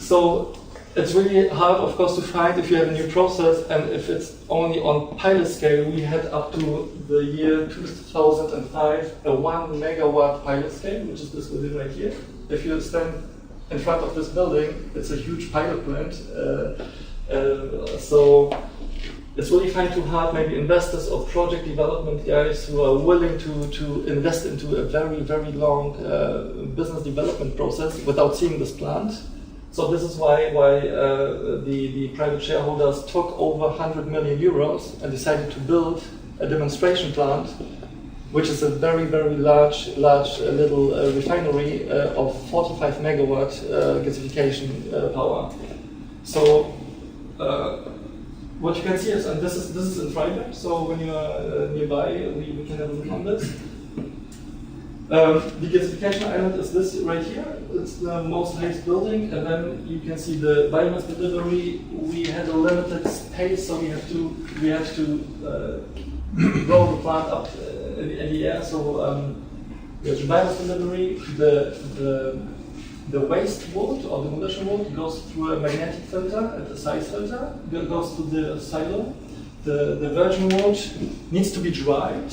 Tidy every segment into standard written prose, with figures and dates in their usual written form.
So it's really hard, of course, to find if you have a new process, and if it's only on pilot scale. We had up to the year 2005 a 1 megawatt pilot scale, which is this building right here. If you stand in front of this building, it's a huge pilot plant. So it's really finding too hard, maybe investors or project development guys who are willing to invest into a very, very long business development process without seeing this plant. So this is why the private shareholders took over 100 million euros and decided to build a demonstration plant, which is a very, very large little refinery of 45 megawatt gasification power. So what you can see is, and this is in Freiburg, so when you are nearby, we can have a look on this. The gasification island is this right here. It's the most highest building, and then you can see the biomass delivery. We had a limited space, so we have to blow the plant up in the air. So we have the biomass delivery. The waste wood or the demolition wood goes through a magnetic filter, a size filter. Goes to the silo. The virgin wood needs to be dried.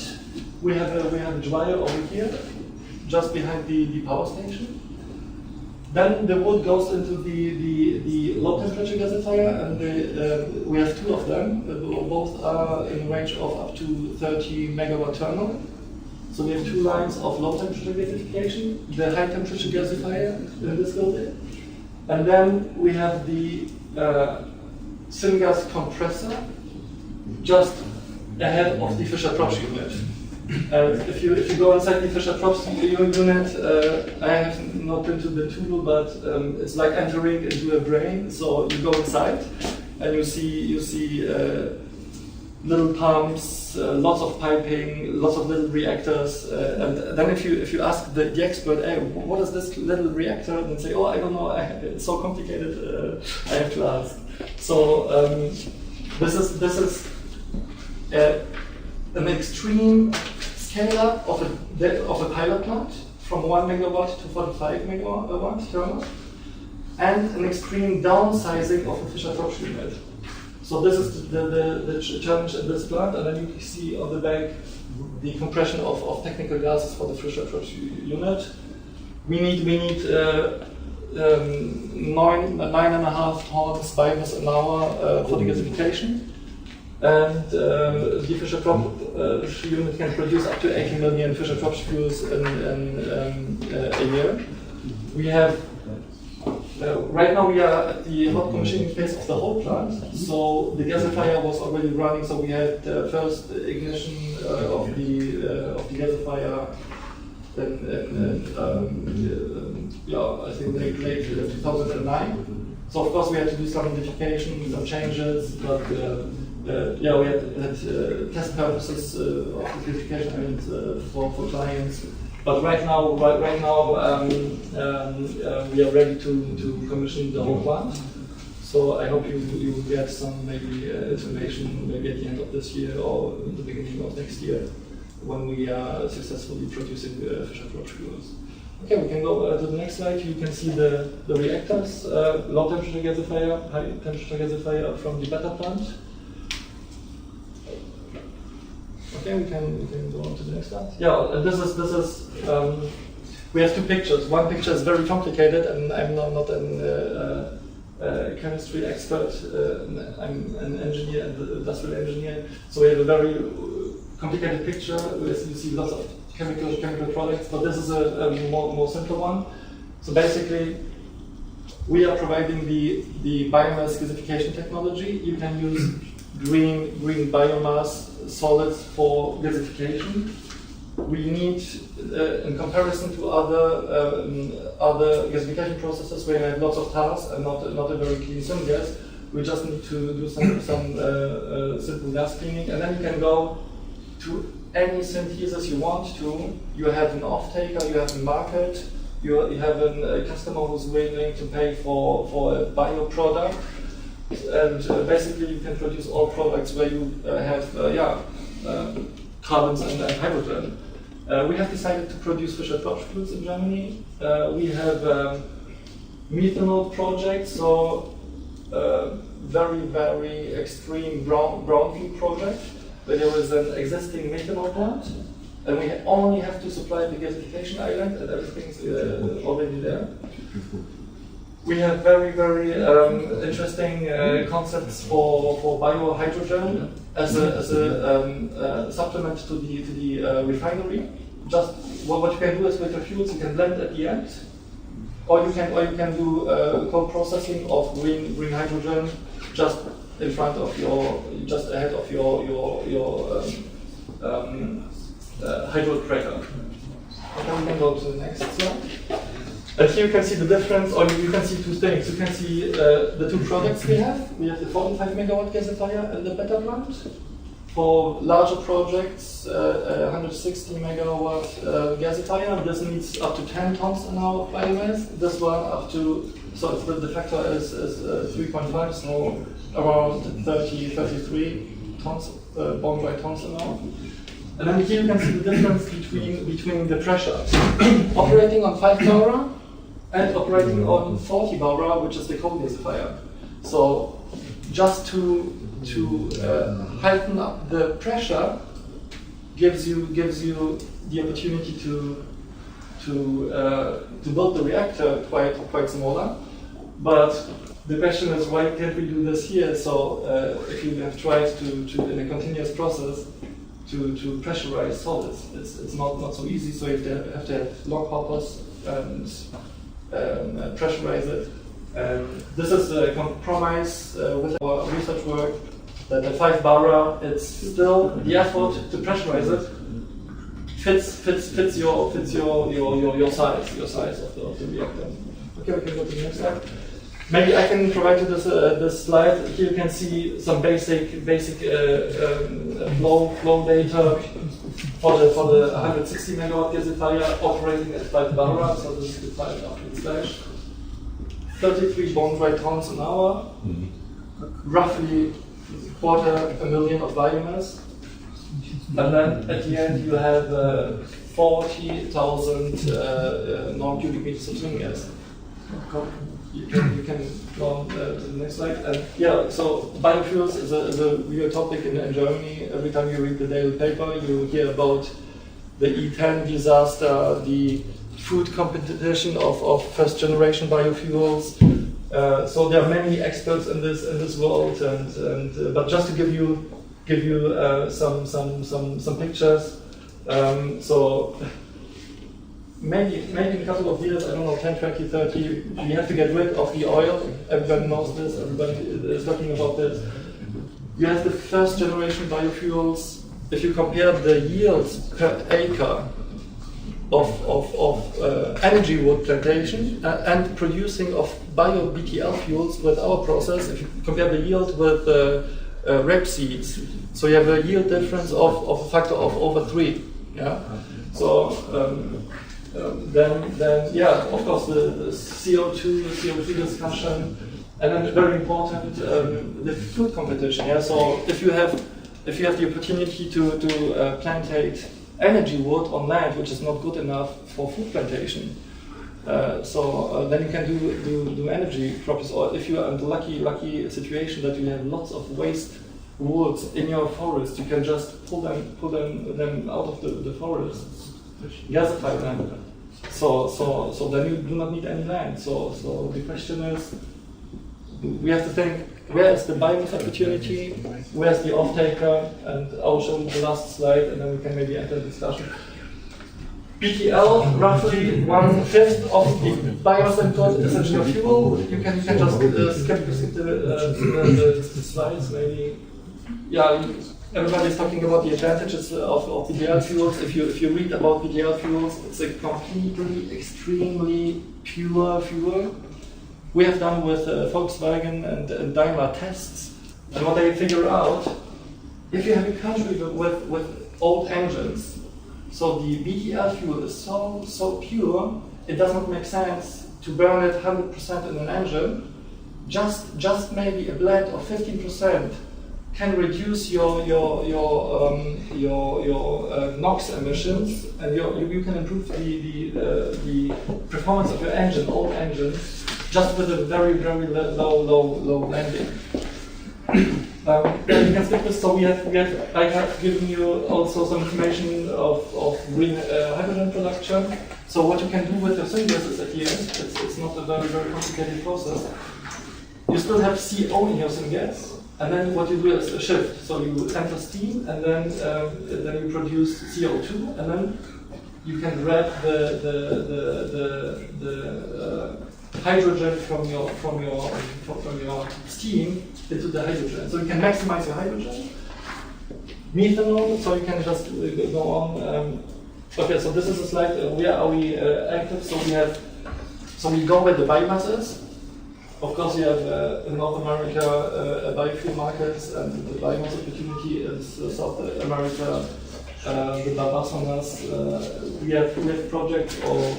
We have a dryer over here, just behind the power station. Then the wood goes into the low temperature gasifier, and we have two of them. Both are in range of up to 30 megawatt thermal. So we have two lines of low temperature gasification, the high temperature gasifier in this building. And then we have the syngas compressor just ahead of the Fischer-Tropsch unit. If you go inside the Fischer-Tropsch unit, I have not been to the tool, but it's like entering into a brain. So you go inside and you see little pumps, lots of piping, lots of little reactors, and then if you ask the expert, hey, what is this little reactor? And they say, oh, I don't know, it's so complicated, I have to ask. So this is an extreme scale up of a pilot plant from 1 megawatt to 45 megawatt thermal, and an extreme downsizing of a Fischer-Tropsch unit. So this is the challenge in this plant, and then you see on the back the compression of technical gases for the Fischer-Tropsch unit. We need 9.5 tons biomass an hour for the gasification, and the Fischer-Tropsch unit can produce up to 80 million Fischer-Tropsch fuels in a year. We have right now we are at the hot commissioning phase of the whole plant, so the gasifier was already running. So we had the first ignition of the gasifier I think late 2009. So of course we had to do some modifications, some changes, but we had test purposes of the gasification and for clients. But right now, we are ready to commission the whole plant. So I hope you will get some maybe information maybe at the end of this year or the beginning of next year when we are successfully producing Fischer-Tropsch fuels. Okay, we can go to the next slide. You can see the reactors, low temperature gasifier, high temperature gasifier from the beta plant. Okay, we can go on to the next slide. Yeah, and this is we have two pictures. One picture is very complicated, and I'm not a chemistry expert. I'm an engineer, an industrial engineer. So we have a very complicated picture. You see lots of chemical products, but this is a more simple one. So basically, we are providing the biomass gasification technology. You can use green biomass solids for gasification. We need, in comparison to other gasification processes where you have lots of tars and not a very clean syngas, we just need to do some simple gas cleaning, and then you can go to any synthesis you want to. You have an off-taker, you have a market, you have a customer who's willing to pay for a bio product, and basically you can produce all products where you have carbons and hydrogen. We have decided to produce Fischer-Tropsch fuels in Germany. We have methanol project, so very, very extreme brownfield project, where there is an existing methanol plant, and we only have to supply the gasification island, and everything's already there. We have very, very interesting concepts for biohydrogen as a supplement to the refinery. Just what you can do is with your fuels, you can blend at the end, or you can do cold processing of green hydrogen just in front of just ahead of your hydro cracker. Then we can go to the next slide. And here you can see the difference, or you can see two things. You can see the two products we have. We have the 45 megawatt gasifier and the beta plant. For larger projects, 160 megawatt gasifier. This needs up to 10 tons an hour of biomass. This one up to, so the factor is 3.5, so around 33 tons, bone dry tons an hour. And then here you can see the difference between the pressure. Operating on 5 bar and operating on 40 bar, which is the cold gasifier. So just to heighten up the pressure gives you the opportunity to build the reactor quite smaller. But the question is, why can't we do this here? So if you have tried to in a continuous process to pressurize solids, it's not so easy. So you have to have log hoppers and pressurize it. This is a compromise with our research work, that the 5 bar, it's still the effort to pressurize it fits your size of the reactor. Okay, we can go to the next slide. Maybe I can provide you this slide. Here you can see some basic flow data for the 160 megawatt gasifier operating at 5 bar. So this is the slide after the slash. 33 bone dry tons an hour, roughly 250,000 of biomass, and then at the end you have 40,000 non-cubic meters of swing gas. You can go on to the next slide. And yeah, so biofuels is a real topic in Germany. Every time you read the daily paper, you hear about the E10 disaster, the food competition of first generation biofuels. So there are many experts in this world, and but just to give you some pictures. So maybe in a couple of years, I don't know, 10, 20, 30, we have to get rid of the oil. Everybody knows this. Everybody is talking about this. You have the first generation biofuels. If you compare the yields per acre of energy wood plantation and producing of bio BTL fuels with our process, if you compare the yield with rapeseeds, so you have a yield difference of a factor of over 3. Yeah. So then yeah, of course the CO2 discussion, and then very important the food competition. Yeah. So if you have the opportunity to plantate energy wood on land, which is not good enough for food plantation, then you can do energy crops. Or if you are in the lucky situation that you have lots of waste woods in your forest, you can just pull them out of the forest, gasify them. So then you do not need any land. So the question is, we have to think, where is the biomass opportunity? Where's the off-taker? And I'll show you the last slide, and then we can maybe enter the discussion. BTL, roughly 1/5 of the biomass input is essentially fuel. You can just skip the slides, maybe. Yeah, everybody's talking about the advantages of BTL fuels. If you read about BTL fuels, it's a completely, extremely pure fuel. We have done with Volkswagen and Daimler tests, and what they figure out, if you have a country with old engines, so the BTL fuel is so pure, it does not make sense to burn it 100% in an engine. Just maybe a blend of 15% can reduce your NOx emissions, and you can improve the performance of your engine, old engines, just with a very low landing. Then you can skip this. So I have given you also some information of green hydrogen production. So what you can do with the synthesis at the end, it's not a very complicated process. You still have CO in your syngas, and then what you do is a shift. So you enter steam, and then you produce CO2, and then you can wrap the hydrogen from your steam into the hydrogen. So you can maximize your hydrogen. Methanol, so you can just go on. Okay, so this is a slide. Where are we active? So we go where the biomass is. Of course, we have in North America biofuel markets, and the biomass opportunity is South America, the Bahamas. We have projects or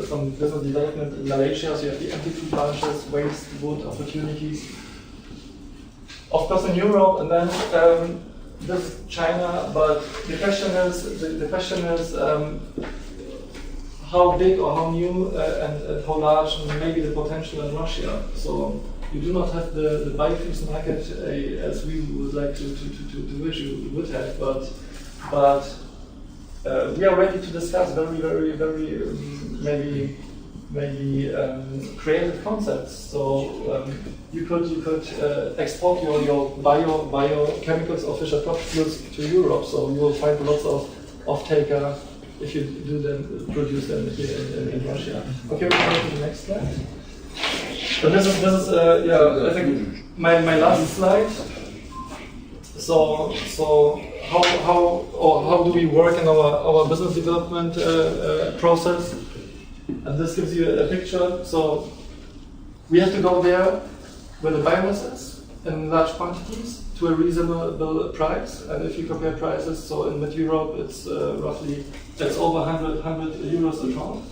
some business development in Malaysia. So you have the anti-food branches, waste wood opportunities. Of course, in Europe, and then this is China. But the question is how big or how new and how large maybe the potential in Russia. So you do not have the biofuels market as we would like to wish you would have, but we are ready to discuss very maybe creative concepts. So you could export your biochemicals or fisher fuels to Europe. So you will find lots of off-taker if you produce them here in Russia. Okay, we can go to the next slide. So this is I think my last slide. So how do we work in our business development process? And this gives you a picture. So we have to go there where the biomass is in large quantities to a reasonable price. And if you compare prices, so in mid-Europe it's roughly over 100 euros a ton.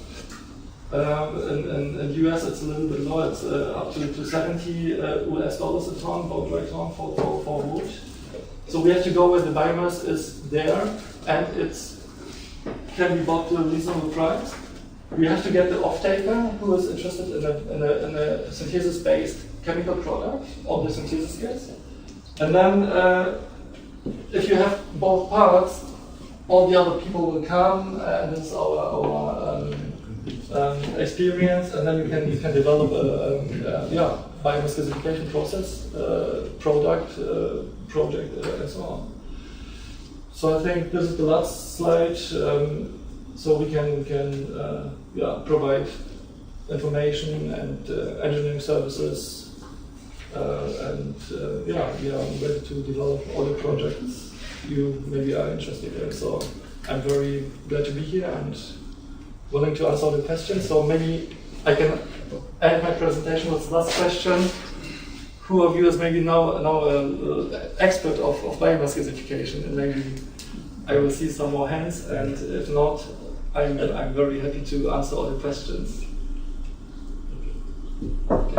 In US it's a little bit lower. It's up to 70 US dollars a ton, for dry ton for wood. So we have to go where the biomass is there, and it can be bought to a reasonable price. We have to get the off-taker who is interested in a synthesis-based chemical product or the synthesis gas. And then if you have both parts, all the other people will come, and this is our experience, and then you can develop a biomass gasification process, project, and so on. So I think this is the last slide. So we can provide information and engineering services, and we are ready to develop all the projects you maybe are interested in. So I'm very glad to be here and willing to answer all the questions. So maybe I can end my presentation with the last question. Who of you is maybe now an expert of biomass gasification? And maybe I will see some more hands, and if not, I'm very happy to answer all the questions. Okay.